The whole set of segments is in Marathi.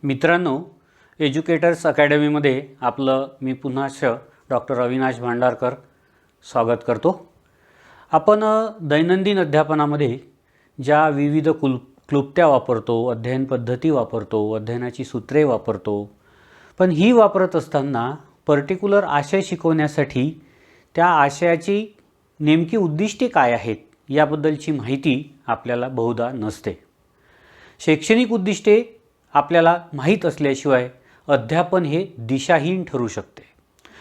मित्रांनो, एज्युकेटर्स अकॅडमीमध्ये आपलं मी पुन्हा डॉक्टर अविनाश भांडारकर स्वागत करतो। आपण दैनंदिन अध्यापनामध्ये ज्या विविध क्लुप्त्या वापरतो, अध्ययन पद्धती वापरतो, अध्ययनाची सूत्रे वापरतो, पण ही वापरत असताना पर्टिक्युलर आशय शिकवण्यासाठी त्या आशयाची नेमकी उद्दिष्टे काय आहेत याबद्दलची माहिती आपल्याला बहुधा नसते। शैक्षणिक उद्दिष्टे आपल्याला माहीत असल्याशिवाय अध्यापन हे दिशाहीन ठरू शकते।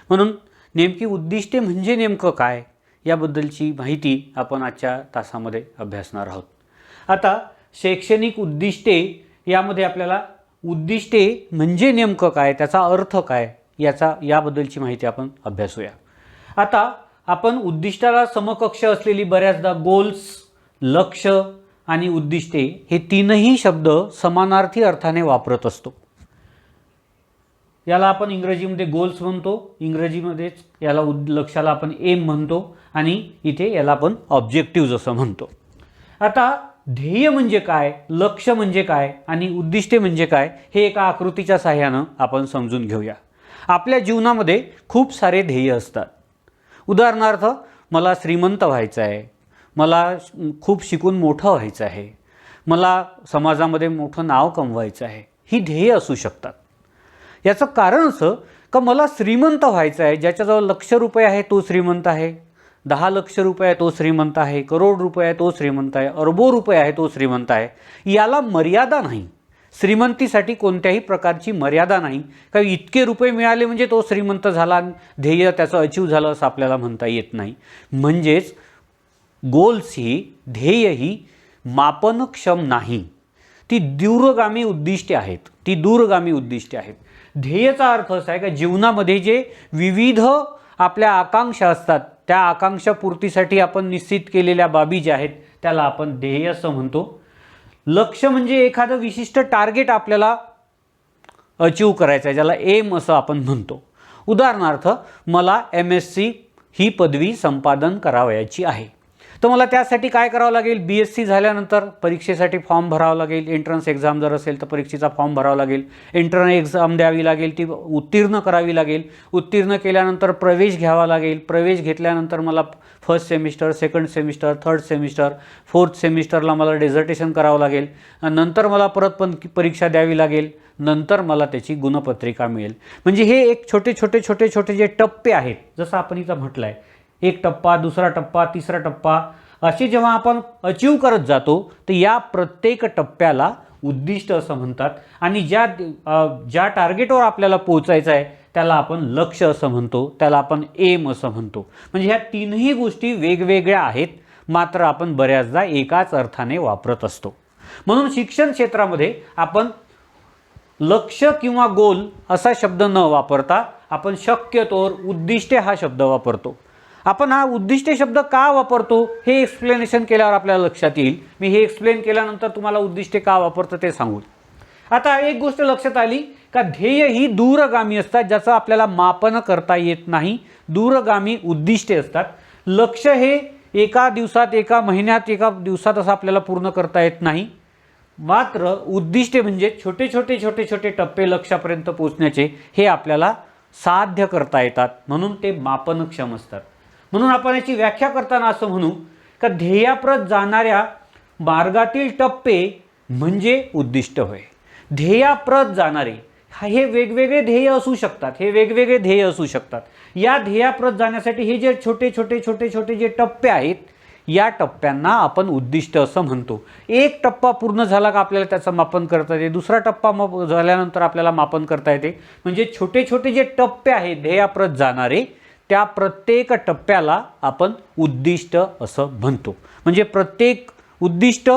म्हणून नेमकी उद्दिष्टे म्हणजे नेमकं काय याबद्दलची माहिती आपण आजच्या तासामध्ये अभ्यासणार आहोत। आता शैक्षणिक उद्दिष्टे यामध्ये आपल्याला उद्दिष्टे म्हणजे नेमकं काय, त्याचा अर्थ काय याबद्दलची माहिती आपण अभ्यासूया। आता आपण उद्दिष्टाला समकक्ष असलेली बऱ्याचदा गोल्स, लक्ष्य आणि उद्दिष्टे हे तीनही शब्द समानार्थी अर्थाने वापरत असतो। याला आपण इंग्रजीमध्ये गोल्स म्हणतो, इंग्रजीमध्येच याला लक्ष्याला आपण एम म्हणतो आणि इथे याला आपण ऑब्जेक्टिव्ह असं म्हणतो। आता ध्येय म्हणजे काय, लक्ष्य म्हणजे काय आणि उद्दिष्टे म्हणजे काय हे एका आकृतीच्या सहाय्याने आपण समजून घेऊया। आपल्या जीवनामध्ये खूप सारे ध्येय असतात। उदाहरणार्थ, मला श्रीमंत व्हायचं आहे, मला खूप शिकून मोठं व्हायचं आहे, मला समाजामध्ये मोठं नाव कमवायचं आहे, ही ध्येय असू शकतात। याचं कारण असं का मला श्रीमंत व्हायचं आहे, ज्याच्याजवळ लक्ष रुपये आहे तो श्रीमंत आहे, 10 लक्ष रुपये आहे तो श्रीमंत आहे, करोड रुपये आहे तो श्रीमंत आहे, अरबो रुपये आहे तो श्रीमंत आहे। याला मर्यादा नाही, श्रीमंतीसाठी कोणत्याही प्रकारची मर्यादा नाही का इतके रुपये मिळाले म्हणजे तो श्रीमंत झाला, ध्येय त्याचं अचीव झालं असं आपल्याला म्हणता येत नाही। म्हणजेच गोल्स ही, ध्येय ही मापनक्षम नाही, ती दूरगामी उद्दिष्टे आहेत, ती दूरगामी उद्दिष्टे आहेत। ध्येयाचा अर्थ असा आहे की जीवनामध्ये जे विविध आपल्या आकांक्षा असतात त्या आकांक्षा पूर्तीसाठी आपण निश्चित केलेल्या बाबी ज्या आहेत त्याला आपण ध्येय असं म्हणतो। लक्ष्य म्हणजे एखादं विशिष्ट टार्गेट आपल्याला अचीव करायचं आहे, ज्याला एम असं आपण म्हणतो। उदाहरणार्थ, मला MSc ही पदवी संपादन करावयाची आहे, तर मला त्यासाठी काय करावं लागेल, BSc झाल्यानंतर परीक्षेसाठी फॉर्म भरावा लागेल, एंट्रन्स एक्झाम जर असेल तर परीक्षेचा फॉर्म भरावा लागेल, एंट्रन्स एक्झाम द्यावी लागेल, ती उत्तीर्ण करावी लागेल, उत्तीर्ण केल्यानंतर प्रवेश घ्यावा लागेल, प्रवेश घेतल्यानंतर मला first semester, second semester, third semester, fourth सेमिस्टरला मला डेझर्टेशन करावं लागेल, नंतर मला परत परीक्षा द्यावी लागेल, नंतर मला त्याची गुणपत्रिका मिळेल। म्हणजे हे एक छोटे छोटे छोटे छोटे जे टप्पे आहेत, जसं आपण इथं म्हटलं आहे, एक टप्पा, दुसरा टप्पा, तिसरा टप्पा, असे जेव्हा आपण अचीव करत जातो तर या प्रत्येक टप्प्याला उद्दिष्ट असं म्हणतात आणि ज्या टार्गेटवर आपल्याला पोहोचायचं आहे त्याला आपण लक्ष्य असं म्हणतो, त्याला आपण एम असं म्हणतो। म्हणजे ह्या तीनही गोष्टी वेगवेगळ्या आहेत, मात्र आपण बऱ्याचदा एकाच अर्थाने वापरत असतो। म्हणून शिक्षण क्षेत्रामध्ये आपण लक्ष्य किंवा गोल असा शब्द न वापरता आपण शक्यतोवर उद्दिष्टे हा शब्द वापरतो। आपण हा उद्दिष्टे शब्द का वापरतो हे एक्सप्लेनेशन केल्यावर आपल्याला लक्षात येईल। मी हे एक्सप्लेन केल्यानंतर तुम्हाला उद्दिष्टे का वापरतो ते सांगू। आता एक गोष्ट लक्षात आली का ध्येय ही दूरगामी असतात, ज्याचं आपल्याला मापन करता येत नाही, दूरगामी उद्दिष्टे असतात। लक्ष्य हे एका दिवसात, एका महिन्यात, एका दिवसात असं आपल्याला पूर्ण करता येत नाही, मात्र उद्दिष्टे म्हणजे छोटे छोटे छोटे छोटे टप्पे लक्ष्यापर्यंत पोहोचण्याचे हे आपल्याला साध्य करता येतात, म्हणून ते मापनक्षम असतात। म्हणून आपण याची व्याख्या करताना असं म्हणू का ध्येयाप्रत जाणाऱ्या मार्गातील टप्पे म्हणजे उद्दिष्ट होय। ध्येयाप्रत जाणारे हे वेगवेगळे ध्येय असू शकतात, हे वेगवेगळे ध्येय असू शकतात। या ध्येयाप्रत जाण्यासाठी हे जे छोटे छोटे छोटे छोटे जे टप्पे आहेत या टप्प्यांना आपण उद्दिष्ट असं म्हणतो। एक टप्पा पूर्ण झाला का आपल्याला त्याचं मापन करता येते, दुसरा टप्पा झाल्यानंतर आपल्याला मापन करता येते। म्हणजे छोटे छोटे जे टप्पे आहेत ध्येयाप्रत जाणारे त्या प्रत्येक टप्प्याला आपण उद्दिष्ट असं म्हणतो। म्हणजे प्रत्येक उद्दिष्ट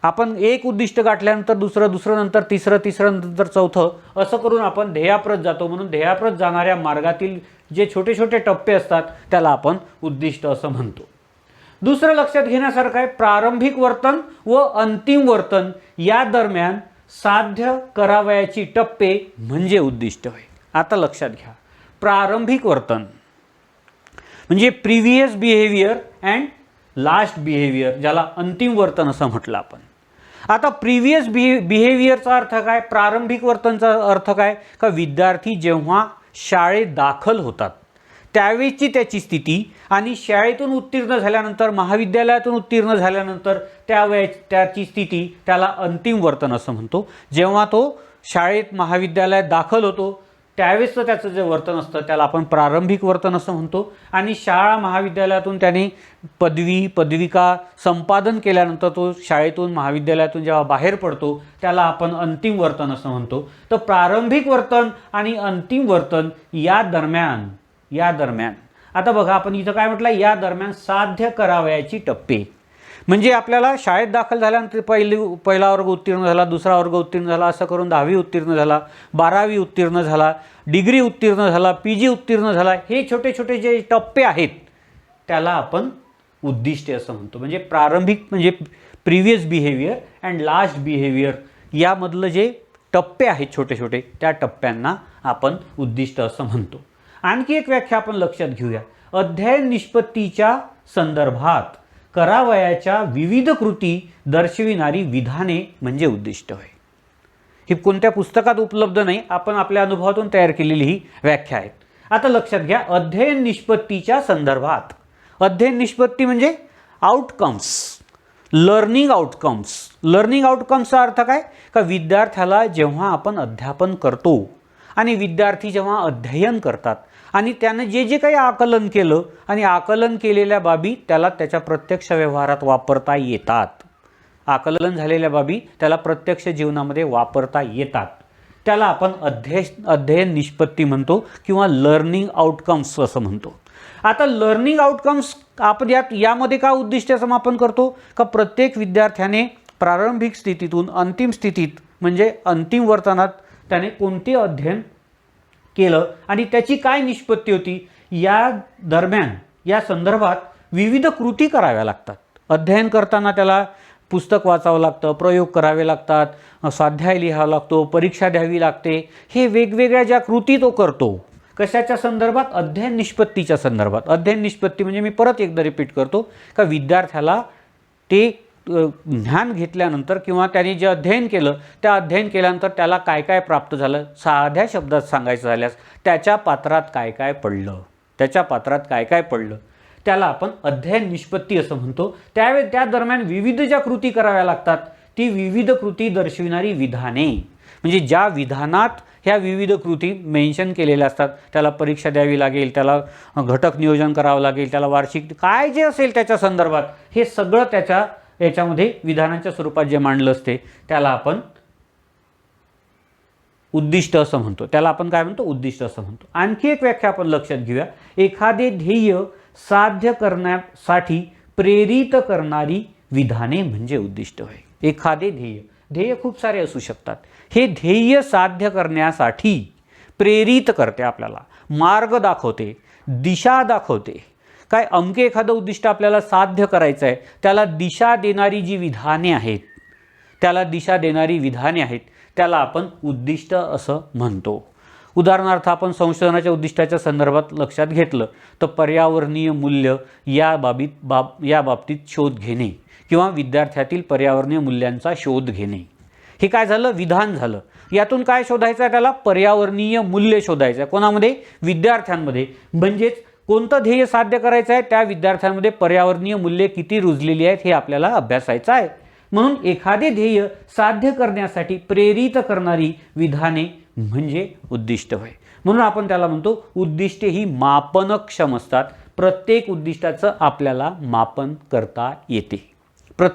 आपण एक उद्दिष्ट गाठल्यानंतर दुसरं नंतर तिसरं नंतर चौथं असं करून आपण ध्येयाप्रत जातो। म्हणून ध्येयाप्रत जाणाऱ्या मार्गातील जे छोटे छोटे टप्पे असतात त्याला आपण उद्दिष्ट असं म्हणतो। दुसरं लक्षात घेण्यासारखं आहे, प्रारंभिक वर्तन व अंतिम वर्तन या दरम्यान साध्य करावयाची टप्पे म्हणजे उद्दिष्ट होय। आता लक्षात घ्या, प्रारंभिक वर्तन म्हणजे previous behaviour and last behaviour, ज्याला अंतिम वर्तन असं म्हटलं आपण। आता प्रिव्हियस बिहेवियरचा अर्थ काय, प्रारंभिक वर्तनचा अर्थ काय, का विद्यार्थी जेव्हा शाळेत दाखल होतात त्यावेळची त्याची स्थिती आणि शाळेतून उत्तीर्ण झाल्यानंतर, महाविद्यालयातून उत्तीर्ण झाल्यानंतर त्याची स्थिती, त्याला अंतिम वर्तन असं म्हणतो. जेव्हा तो शाळेत महाविद्यालयात दाखल होतो त्यावेळेसचं त्याचं जे वर्तन असतं त्याला आपण प्रारंभिक वर्तन असं म्हणतो. आणि शाळा महाविद्यालयातून त्याने पदविका संपादन केल्यानंतर तो शाळेतून महाविद्यालयातून जेव्हा बाहेर पडतो त्याला आपण अंतिम वर्तन असं म्हणतो. तर प्रारंभिक वर्तन आणि अंतिम वर्तन या दरम्यान आता बघा, आपण इथं काय म्हटलं, या दरम्यान साध्य करावयाची टप्पे. म्हणजे आपल्याला शाळेत दाखल झाल्यानंतर पहिला वर्ग उत्तीर्ण झाला, दुसरा वर्ग उत्तीर्ण झाला, असं करून 10वी उत्तीर्ण झाला, 12वी उत्तीर्ण झाला, डिग्री उत्तीर्ण झाला, PG उत्तीर्ण झाला, हे छोटे छोटे जे टप्पे आहेत त्याला आपण उद्दिष्टे असं म्हणतो. म्हणजे प्रारंभिक म्हणजे previous behaviour and last behaviour यामधलं जे टप्पे आहेत छोटे छोटे, त्या टप्प्यांना आपण उद्दिष्ट असं म्हणतो. आणखी एक व्याख्या आपण लक्षात घेऊया. अध्ययन निष्पत्तीच्या संदर्भात करावयाच्या विविध कृती दर्शविणारी विधाने म्हणजे उद्दिष्ट होय. ही कोणत्या पुस्तकात उपलब्ध नाही, आपण आपल्या अनुभवातून तयार केलेली ही व्याख्या आहेत. आता लक्षात घ्या, अध्ययन निष्पत्तीच्या संदर्भात. अध्ययन निष्पत्ती म्हणजे आउटकम्स, लर्निंग आउटकम्स. लर्निंग आउटकम्सचा अर्थ काय, का विद्यार्थ्याला जेव्हा आपण अध्यापन करतो आणि विद्यार्थी जेव्हा अध्ययन करतात आणि त्यानं जे जे काही आकलन केलं आणि आकलन केलेल्या बाबी त्याला त्याच्या प्रत्यक्ष व्यवहारात वापरता येतात, आकलन झालेल्या बाबी त्याला प्रत्यक्ष जीवनामध्ये वापरता येतात, त्याला आपण अध्ययन निष्पत्ती म्हणतो किंवा लर्निंग आउटकम्स असं म्हणतो. आता लर्निंग आउटकम्स आपण यामध्ये काय उद्दिष्ट समापन करतो, का प्रत्येक विद्यार्थ्याने प्रारंभिक स्थितीतून अंतिम स्थितीत म्हणजे अंतिम वर्तनात त्याने कोणते अध्ययन केलं आणि त्याची काय निष्पत्ती होती, या दरम्यान या संदर्भात विविध कृती कराव्या लागतात. अध्ययन करताना त्याला पुस्तक वाचावं लागतं, प्रयोग करावे लागतात, स्वाध्याय लिहावा लागतो, परीक्षा द्यावी लागते. हे वेगवेगळ्या ज्या कृती तो करतो, कशाच्या संदर्भात, अध्ययन निष्पत्तीच्या संदर्भात. अध्ययन निष्पत्ती म्हणजे मी परत एकदा रिपीट करतो, का विद्यार्थ्याला ते ज्ञान घेतल्यानंतर किंवा त्याने जे अध्ययन केलं त्या अध्ययन केल्यानंतर त्याला काय काय प्राप्त झालं, साध्या शब्दात सांगायचं झाल्यास त्याच्या पात्रात काय काय पडलं, त्याला आपण अध्ययन निष्पत्ती असं म्हणतो. त्या दरम्यान विविध ज्या कृती कराव्या लागतात ती विविध कृती दर्शविणारी विधाने, म्हणजे ज्या विधानात ह्या विविध कृती मेन्शन केलेल्या असतात, त्याला परीक्षा द्यावी लागेल, त्याला घटक नियोजन करावं लागेल, त्याला वार्षिक काय जे असेल त्याच्या संदर्भात हे सगळं याच्यामध्ये विधानाच्या स्वरूपात जे मांडलं असते त्याला आपण उद्दिष्ट असं म्हणतो. त्याला आपण काय म्हणतो, उद्दिष्ट असं म्हणतो. आणखी एक व्याख्या आपण लक्षात घेऊया. एखादे ध्येय साध्य करण्यासाठी प्रेरित करणारी विधाने म्हणजे उद्दिष्ट होय. एखादे ध्येय खूप सारे असू शकतात. हे ध्येय साध्य करण्यासाठी प्रेरित करते, आपल्याला मार्ग दाखवते, दिशा दाखवते. काय अमके एखादं उद्दिष्ट आपल्याला साध्य करायचं आहे, त्याला दिशा देणारी जी विधाने आहेत, त्याला आपण उद्दिष्ट असं म्हणतो. उदाहरणार्थ आपण संशोधनाच्या उद्दिष्टाच्या संदर्भात लक्षात घेतलं तर पर्यावरणीय मूल्य या बाबतीत शोध घेणे किंवा विद्यार्थ्यातील पर्यावरणीय मूल्यांचा शोध घेणे, हे काय झालं, विधान झालं. यातून काय शोधायचं आहे, त्याला पर्यावरणीय मूल्य शोधायचं आहे. कोणामध्ये, विद्यार्थ्यांमध्ये. म्हणजेच कोणतं ध्येय साध्य करायचं आहे, त्या विद्यार्थ्यांमध्ये पर्यावरणीय मूल्ये किती रुजलेली आहेत हे आपल्याला अभ्यासायचं आहे. म्हणून एखादे ध्येय साध्य करण्यासाठी प्रेरित करणारी विधाने म्हणजे उद्दिष्ट होय. म्हणून आपण त्याला म्हणतो उद्दिष्टे ही मापनक्षम असतात. प्रत्येक उद्दिष्टाचं आपल्याला मापन करता येते. का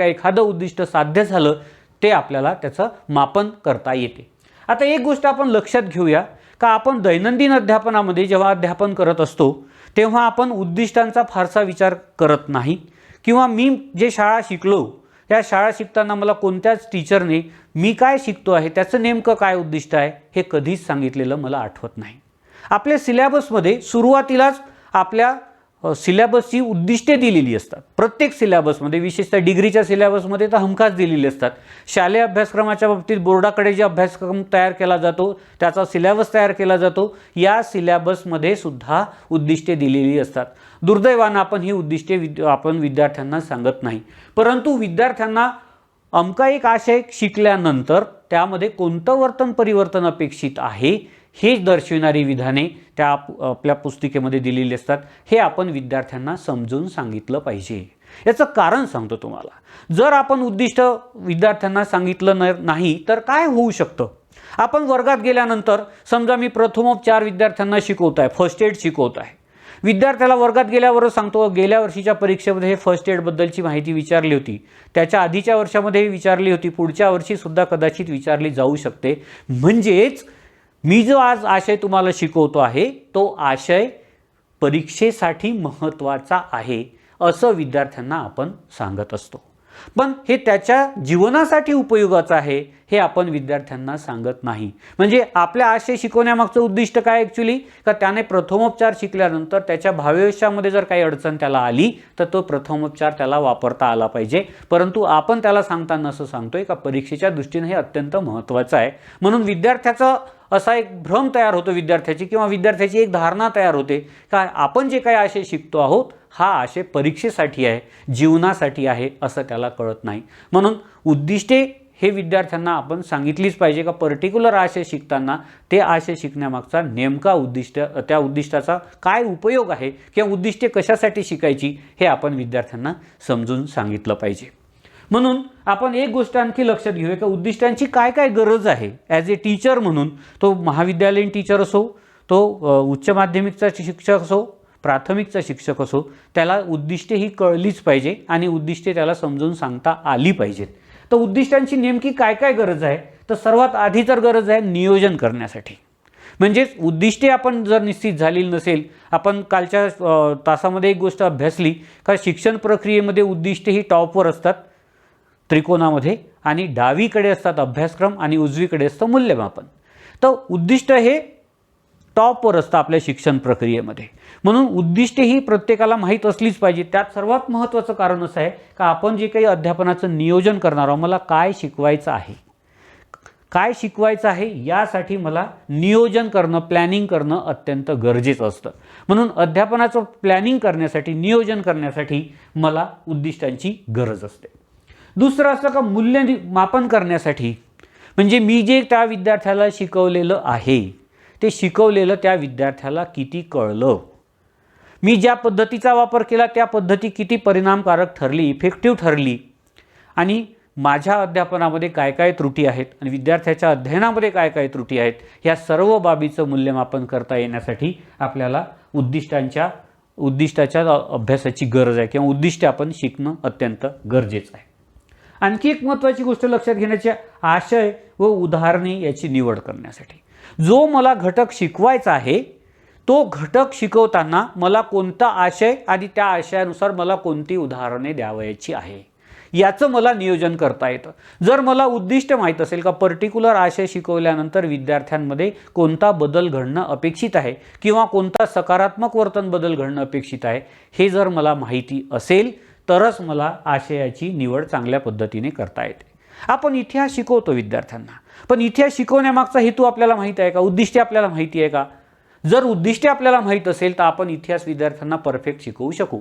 एखादं उद्दिष्ट साध्य झालं ते आपल्याला त्याचं मापन करता येते. आता एक गोष्ट आपण लक्षात घेऊया, का आपण दैनंदिन अध्यापनामध्ये जेव्हा अध्यापन करत असतो तेव्हा आपण उद्दिष्टांचा फारसा विचार करत नाही, किंवा मी जे शाळा शिकलो त्या शाळा शिकताना मला कोणत्याच टीचरने मी काय शिकतो आहे त्याचं नेमकं काय उद्दिष्ट आहे हे कधीच सांगितलेलं मला आठवत नाही. आपल्या सिलेबसमध्ये सुरुवातीलाच आपल्या सिलेबसची उद्दिष्टे दिलेली असतात. प्रत्येक सिलेबसमध्ये, विशेषतः डिग्रीच्या सिलेबसमध्ये तर हमखास दिलेली असतात. शालेय अभ्यासक्रमाच्या बाबतीत बोर्डाकडे जे अभ्यासक्रम तयार केला जातो, त्याचा सिलेबस तयार केला जातो, या सिलेबसमध्ये सुद्धा उद्दिष्टे दिलेली असतात. दुर्दैवानं आपण ही उद्दिष्टे आपण विद्यार्थ्यांना सांगत नाही. परंतु विद्यार्थ्यांना अमका एक आशय शिकल्यानंतर त्यामध्ये कोणतं वर्तन परिवर्तन अपेक्षित आहे हे दर्शविणारी विधाने त्या आपल्या पुस्तिकेमध्ये दिलेली असतात. हे आपण विद्यार्थ्यांना समजून सांगितलं पाहिजे. याचं कारण सांगतो तुम्हाला. जर आपण उद्दिष्ट विद्यार्थ्यांना सांगितलं नाही तर काय होऊ शकतं? आपण वर्गात गेल्यानंतर समजा मी प्रथमोपचार विद्यार्थ्यांना शिकवत आहे, फर्स्ट एड शिकवत आहे. विद्यार्थ्याला वर्गात गेल्यावरच सांगतो, गेल्या वर्षीच्या परीक्षेमध्ये हे फर्स्ट एडबद्दलची माहिती विचारली होती, त्याच्या आधीच्या वर्षामध्ये विचारली होती, पुढच्या वर्षीसुद्धा कदाचित विचारली जाऊ शकते. म्हणजेच मी जो आज आशय तुम्हाला शिकवतो आहे तो आशय परीक्षेसाठी महत्त्वाचा आहे असं विद्यार्थ्यांना आपण सांगत असतो. पण हे त्याच्या जीवनासाठी उपयोगाचं आहे हे आपण विद्यार्थ्यांना सांगत नाही. म्हणजे आपल्या आशय शिकवण्यामागचं उद्दिष्ट काय ॲक्च्युली, का त्याने प्रथमोपचार शिकल्यानंतर त्याच्या भाव्यायुष्यामध्ये जर काही अडचण त्याला आली तर तो प्रथमोपचार त्याला वापरता आला पाहिजे. परंतु आपण त्याला सांगताना असं सांगतोय का परीक्षेच्या दृष्टीने हे अत्यंत महत्त्वाचं आहे. म्हणून विद्यार्थ्याचा असा एक भ्रम तयार होतो विद्यार्थ्याची, किंवा विद्यार्थ्याची एक धारणा तयार होते का आपण जे काही आशय शिकतो आहोत हा आशय परीक्षेसाठी आहे, जीवनासाठी आहे असं त्याला कळत नाही. म्हणून उद्दिष्टे हे विद्यार्थ्यांना आपण सांगितलीच पाहिजे का पर्टिक्युलर आशय शिकताना ते आशय शिकण्यामागचा नेमका उद्दिष्ट, त्या उद्दिष्टाचा काय उपयोग आहे किंवा उद्दिष्टे कशासाठी शिकायची हे आपण विद्यार्थ्यांना समजून सांगितलं पाहिजे. म्हणून आपण एक गोष्ट आणखी लक्षात घेऊया की उद्दिष्टांची काय काय गरज आहे. ॲज ए टीचर म्हणून, तो महाविद्यालयीन टीचर असो, तो उच्च माध्यमिकचा शिक्षक असो, प्राथमिकचा शिक्षक असो, त्याला उद्दिष्टे ही कळलीच पाहिजे आणि उद्दिष्टे त्याला समजून सांगता आली पाहिजेत. तर उद्दिष्टांची नेमकी काय काय गरज आहे, तर सर्वात आधी तर गरज आहे नियोजन करण्यासाठी. म्हणजेच उद्दिष्टे आपण जर निश्चित झालेली नसेल, आपण कालच्या तासामध्ये एक गोष्ट अभ्यासली का शिक्षण प्रक्रियेमध्ये उद्दिष्टे ही टॉपवर असतात त्रिकोणामध्ये, आणि डावीकडे असतात अभ्यासक्रम आणि उजवीकडे असतं मूल्यमापन. तर उद्दिष्ट हे टॉपवर असतं आपल्या शिक्षण प्रक्रियेमध्ये. म्हणून उद्दिष्टे ही प्रत्येकाला माहीत असलीच पाहिजे. त्यात सर्वात महत्त्वाचं कारण असं आहे का आपण जे काही अध्यापनाचं नियोजन करणार आहोत, मला काय शिकवायचं आहे, काय शिकवायचं आहे यासाठी मला नियोजन करणं, प्लॅनिंग करणं अत्यंत गरजेचं असतं. म्हणून अध्यापनाचं प्लॅनिंग करण्यासाठी, नियोजन करण्यासाठी मला उद्दिष्टांची गरज असते. दुसरं असं का मूल्यमापन करण्यासाठी, म्हणजे मी जे त्या विद्यार्थ्याला शिकवलेलं आहे ते शिकवलेलं त्या विद्यार्थ्याला किती कळलं, मी ज्या पद्धतीचा वापर केला त्या पद्धती किती परिणामकारक ठरली, इफेक्टिव्ह ठरली, आणि माझ्या अध्यापनामध्ये काय काय त्रुटी आहेत आणि विद्यार्थ्याच्या अध्ययनामध्ये काय काय त्रुटी आहेत, ह्या सर्व बाबीचं मूल्यमापन करता येण्यासाठी आपल्याला उद्दिष्टाच्या अभ्यासाची गरज आहे किंवा उद्दिष्टे आपण शिकणं अत्यंत गरजेचं आहे. आणखी एक महत्त्वाची गोष्ट लक्षात घेण्याची, आशय व उदाहरणे याची निवड करण्यासाठी. जो मला घटक शिकवायचा आहे तो घटक शिकवताना मला कोणता आशय आणि त्या आशयानुसार मला कोणती उदाहरणे द्यावयाची आहे याचं मला नियोजन करता येतं. जर मला उद्दिष्ट माहीत असेल का पर्टिक्युलर आशय शिकवल्यानंतर विद्यार्थ्यांमध्ये कोणता बदल घडणं अपेक्षित आहे किंवा कोणता सकारात्मक वर्तन बदल घडणं अपेक्षित आहे, हे जर मला माहिती असेल तरच मला आशयाची निवड चांगल्या पद्धतीने करता येते. आपण इतिहास शिकवतो विद्यार्थ्यांना, पण इतिहास शिकवण्यामागचा हेतू आपल्याला माहीत आहे का, उद्दिष्टे आपल्याला माहिती आहे का? जर उद्दिष्टे आपल्याला माहीत असेल तर आपण इतिहास विद्यार्थ्यांना परफेक्ट शिकवू शकू.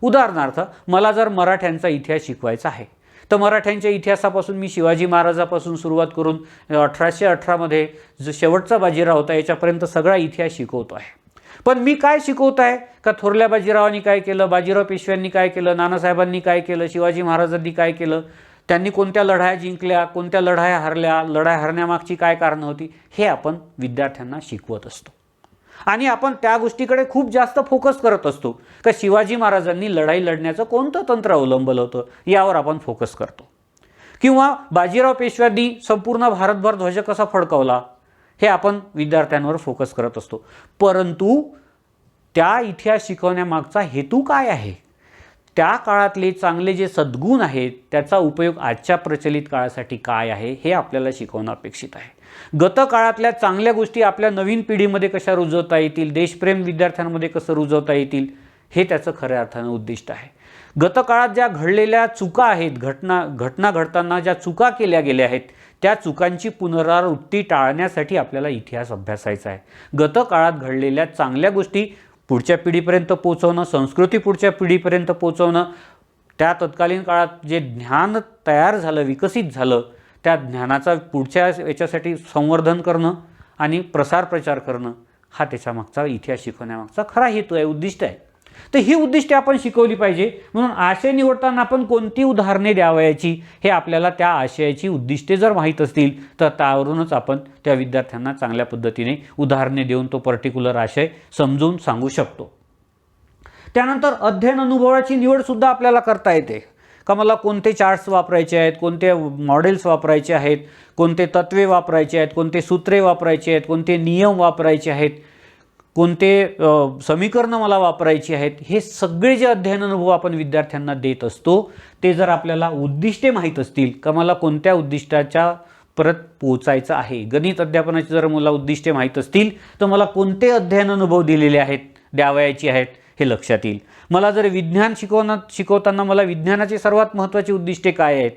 उदाहरणार्थ, मला जर मराठ्यांचा इतिहास शिकवायचा आहे तर मराठ्यांच्या इतिहासापासून मी शिवाजी महाराजापासून सुरुवात करून 1818मध्ये जो शेवटचा बाजीराव होता याच्यापर्यंत सगळा इतिहास शिकवतो आहे. पण मी काय शिकवत आहे का थोरल्या बाजीरावांनी काय केलं, बाजीराव पेशव्यांनी काय केलं, नानासाहेबांनी काय केलं, शिवाजी महाराजांनी काय केलं, त्यांनी कोणत्या लढाया जिंकल्या, कोणत्या लढाया हरल्या, लढाया हरण्यामागची काय कारणं होती, हे आपण विद्यार्थ्यांना शिकवत असतो. आणि आपण त्या गोष्टीकडे खूप जास्त फोकस करत असतो का शिवाजी महाराजांनी लढाई लढण्याचं कोणतं तंत्र अवलंबलं होतं यावर आपण फोकस करतो, किंवा बाजीराव पेशव्यांनी संपूर्ण भारतभर ध्वज कसा फडकवला हे आपण विद्यार्थ्यांवर फोकस करत असतो. परंतु त्या इतिहास शिकवण्यामागचा हेतू काय आहे, त्या काळातले चांगले जे सद्गुण आहेत त्याचा उपयोग आजच्या प्रचलित काळासाठी काय आहे हे आपल्याला शिकवणं अपेक्षित आहे. गतकाळातल्या चांगल्या गोष्टी आपल्या नवीन पिढीमध्ये कशा रुजवता येतील, देशप्रेम विद्यार्थ्यांमध्ये कसं रुजवता येतील हे त्याचं खऱ्या अर्थानं उद्दिष्ट आहे. गतकाळात ज्या घडलेल्या चुका आहेत, घटना घडताना ज्या चुका केल्या गेल्या आहेत, त्या चुकांची पुनरावृत्ती टाळण्यासाठी आपल्याला इतिहास अभ्यासायचा आहे. गतकाळात घडलेल्या चांगल्या गोष्टी पुढच्या पिढीपर्यंत पोहोचवणं, संस्कृती पुढच्या पिढीपर्यंत पोहोचवणं, त्या तत्कालीन काळात जे ज्ञान तयार झालं, विकसित झालं, त्या ज्ञानाचा पुढच्या याच्यासाठी संवर्धन करणं आणि प्रसार प्रचार करणं, हा त्याच्यामागचा इतिहास शिकवण्यामागचा खरा हेतू आहे, उद्दिष्ट आहे. तर ही उद्दिष्टे आपण शिकवली पाहिजे. म्हणून आशय निवडताना आपण कोणती उदाहरणे द्यावयाची हे आपल्याला त्या आशयाची उद्दिष्टे जर माहीत असतील तर त्यावरूनच आपण त्या विद्यार्थ्यांना चांगल्या पद्धतीने उदाहरणे देऊन तो पर्टिक्युलर आशय समजून सांगू शकतो. त्यानंतर अध्ययन अनुभवाची निवडसुद्धा आपल्याला करता येते का मला कोणते चार्ट्स वापरायचे आहेत, कोणते मॉडेल्स वापरायचे आहेत, कोणते तत्वे वापरायचे आहेत, कोणते सूत्रे वापरायचे आहेत, कोणते नियम वापरायचे आहेत, कोणते समीकरणं मला वापरायची आहेत, हे सगळे जे अध्ययन अनुभव आपण विद्यार्थ्यांना देत असतो ते जर आपल्याला उद्दिष्टे माहीत असतील का मला कोणत्या उद्दिष्टाच्या परत पोचायचं आहे, गणित अध्यापनाची जर मला उद्दिष्टे माहीत असतील तर मला कोणते अध्ययन अनुभव दिलेले आहेत, द्यावयाची आहेत हे लक्षात येईल. मला जर विज्ञान शिकवताना मला विज्ञानाची सर्वात महत्त्वाची उद्दिष्टे काय आहेत,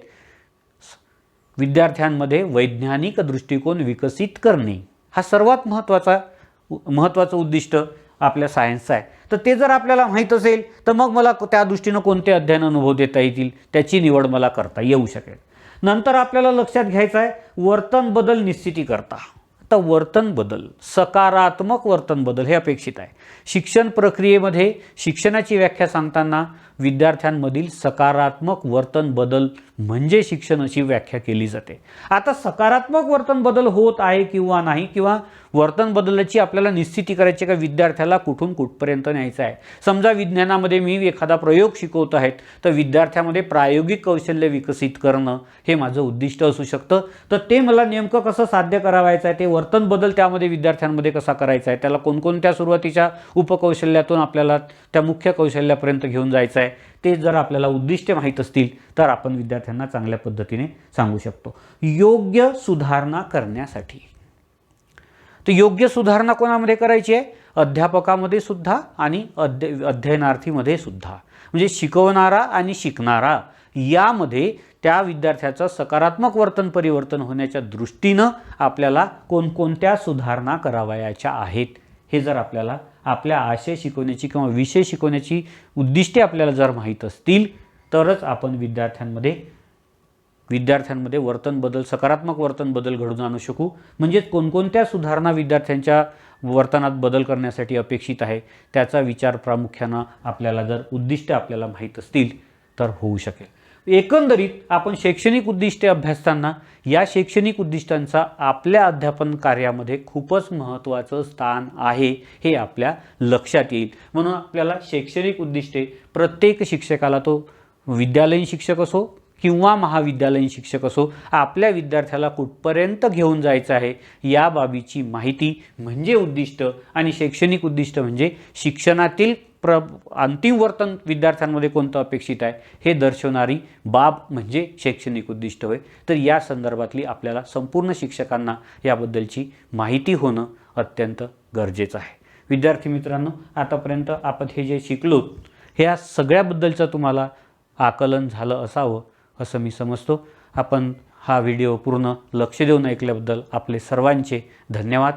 विद्यार्थ्यांमध्ये वैज्ञानिक दृष्टिकोन विकसित करणे हा सर्वात महत्त्वाचं उद्दिष्ट आपल्या सायन्सचं आहे. तर ते जर आपल्याला माहीत असेल तर मग मला त्या दृष्टीनं कोणते अध्ययन अनुभव देता येतील त्याची निवड मला करता येऊ शकेल. नंतर आपल्याला लक्षात घ्यायचं आहे वर्तन बदल निश्चिती करता. आता वर्तन बदल, सकारात्मक वर्तन बदल हे अपेक्षित आहे. शिक्षण प्रक्रियेमध्ये शिक्षणाची व्याख्या सांगताना विद्यार्थ्यांमधील सकारात्मक वर्तन बदल म्हणजे शिक्षण अशी व्याख्या केली जाते. आता सकारात्मक वर्तन बदल होत आहे किंवा नाही, किंवा वर्तन बदलाची आपल्याला निश्चिती करायची का विद्यार्थ्याला कुठून कुठपर्यंत न्यायचं आहे. समजा विज्ञानामध्ये मी एखादा प्रयोग शिकवत आहेत तर विद्यार्थ्यामध्ये प्रायोगिक कौशल्य विकसित करणं हे माझं उद्दिष्ट असू शकतं. तर ते मला नेमकं कसं साध्य करावायचं आहे, ते वर्तन बदल त्यामध्ये विद्यार्थ्यांमध्ये कसा करायचा आहे, त्याला कोणकोणत्या सुरुवातीच्या उपकौशल्यातून आपल्याला त्या मुख्य कौशल्यापर्यंत घेऊन जायचं आहे, ते जर आपल्याला उद्दिष्टे माहीत असतील तर आपण विद्यार्थ्यांना चांगल्या पद्धतीने सांगू शकतो. योग्य सुधारणा करण्यासाठी, तर योग्य सुधारणा कोणामध्ये करायची आहे, अध्यापकामध्ये सुद्धा आणि अध्ययनार्थीमध्ये सुद्धा, म्हणजे शिकवणारा आणि शिकणारा यामध्ये त्या विद्यार्थ्याचं सकारात्मक वर्तन परिवर्तन होण्याच्या दृष्टीनं आपल्याला कोणकोणत्या सुधारणा करावयाच्या आहेत हे जर आपल्याला आपल्या आशय शिकवण्याची किंवा विषय शिकवण्याची उद्दिष्टे आपल्याला जर माहीत असतील तरच आपण विद्यार्थ्यांमध्ये वर्तन बदल, सकारात्मक वर्तन बदल घडवून आणू शकू. म्हणजेच कोणकोणत्या सुधारणा विद्यार्थ्यांच्या वर्तनात बदल करण्यासाठी अपेक्षित आहे त्याचा विचार प्रामुख्यानं आपल्याला जर उद्दिष्ट आपल्याला माहीत असतील तर होऊ शकेल. एकंदरीत आपण शैक्षणिक उद्दिष्टे अभ्यासताना या शैक्षणिक उद्दिष्टांचा आपल्या अध्यापन कार्यामध्ये खूपच महत्त्वाचं स्थान आहे हे आपल्या लक्षात येईल. म्हणून आपल्याला शैक्षणिक उद्दिष्टे प्रत्येक शिक्षकाला, तो विद्यालयीन शिक्षक असो किंवा महाविद्यालयीन शिक्षक असो, आपल्या विद्यार्थ्याला कुठपर्यंत घेऊन जायचं आहे या बाबीची माहिती म्हणजे उद्दिष्ट, आणि शैक्षणिक उद्दिष्ट म्हणजे शिक्षणातील अंतिम वर्तन विद्यार्थ्यांमध्ये कोणतं अपेक्षित आहे हे दर्शवणारी बाब म्हणजे शैक्षणिक उद्दिष्ट होय. तर या संदर्भातली आपल्याला संपूर्ण शिक्षकांना याबद्दलची माहिती होणं अत्यंत गरजेचं आहे. विद्यार्थी मित्रांनो, आतापर्यंत आपण हे जे शिकलो ह्या सगळ्याबद्दलचं तुम्हाला आकलन झालं असावं असं मी समजतो. आपण हा व्हिडिओ पूर्ण लक्ष देऊन ऐकल्याबद्दल आपले सर्वांचे धन्यवाद.